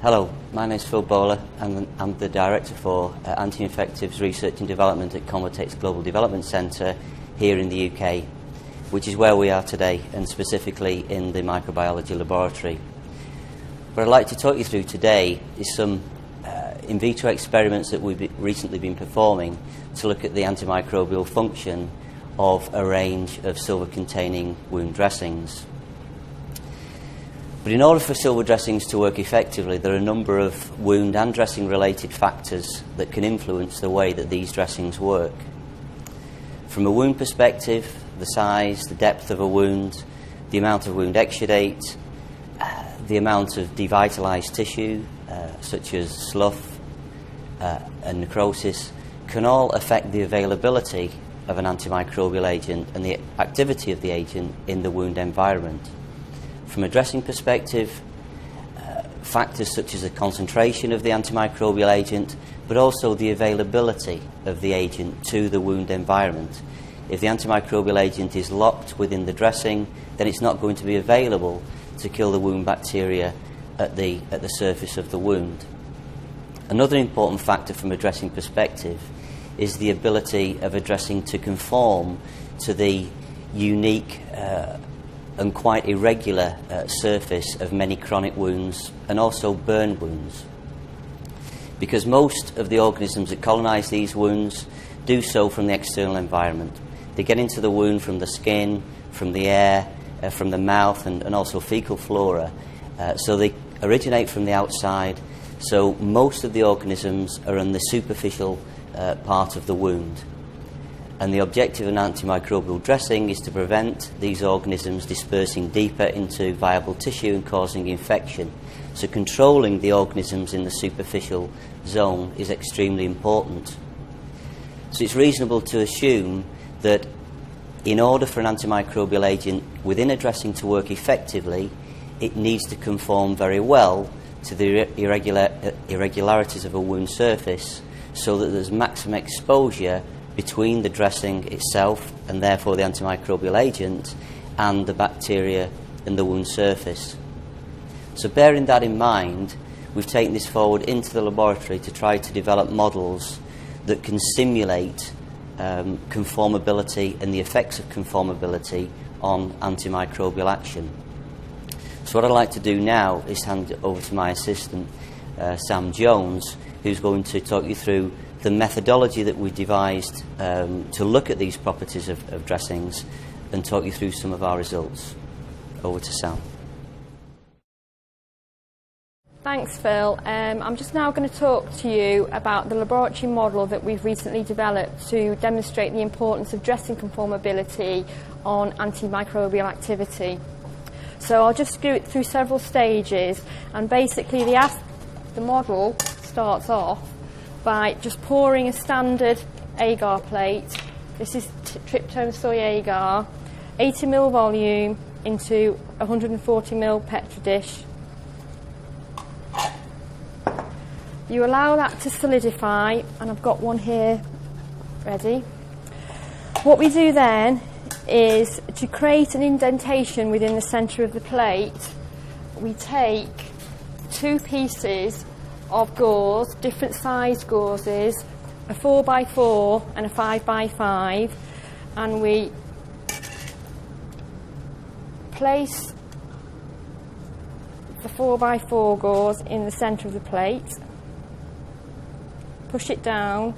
Hello, my name is Phil Bowler and I'm the Director for Anti-Infectives Research and Development at WoundTx Global Development Centre here in the UK, which is where we are today, and specifically in the microbiology laboratory. What I'd like to talk you through today is some in vitro experiments that we've recently been performing to look at the antimicrobial function of a range of silver-containing wound dressings. But in order for silver dressings to work effectively, there are a number of wound and dressing related factors that can influence the way that these dressings work. From a wound perspective, the size, the depth of a wound, the amount of wound exudate, the amount of devitalized tissue, such as slough and necrosis, can all affect the availability of an antimicrobial agent and the activity of the agent in the wound environment. From a dressing perspective, factors such as the concentration of the antimicrobial agent, but also the availability of the agent to the wound environment. If the antimicrobial agent is locked within the dressing, then it's not going to be available to kill the wound bacteria at the surface of the wound. Another important factor from a dressing perspective is the ability of a dressing to conform to the unique and quite irregular surface of many chronic wounds and also burn wounds. Because most of the organisms that colonise these wounds do so from the external environment. They get into the wound from the skin, from the air, from the mouth, and also fecal flora. So they originate from the outside. So most of the organisms are in the superficial part of the wound. And the objective of an antimicrobial dressing is to prevent these organisms dispersing deeper into viable tissue and causing infection. So controlling the organisms in the superficial zone is extremely important. So it's reasonable to assume that in order for an antimicrobial agent within a dressing to work effectively, it needs to conform very well to the irregularities of a wound surface, so that there's maximum exposure between the dressing itself, and therefore the antimicrobial agent, and the bacteria in the wound surface. So bearing that in mind, we've taken this forward into the laboratory to try to develop models that can simulate conformability and the effects of conformability on antimicrobial action. So what I'd like to do now is hand it over to my assistant, Sam Jones, who's going to talk you through the methodology that we devised to look at these properties of dressings and talk you through some of our results. Over to Sam. Thanks, Phil. I'm just now going to talk to you about the laboratory model that we've recently developed to demonstrate the importance of dressing conformability on antimicrobial activity. So I'll just go through several stages, and basically the model starts off by just pouring a standard agar plate. This is tryptone soy agar, 80 ml volume into 140 ml Petri dish. You allow that to solidify, and I've got one here ready. What we do then is to create an indentation within the centre of the plate. We take two pieces of gauze, different sized gauzes, a 4x4 and a 5x5, and we place the 4x4 gauze in the centre of the plate, push it down,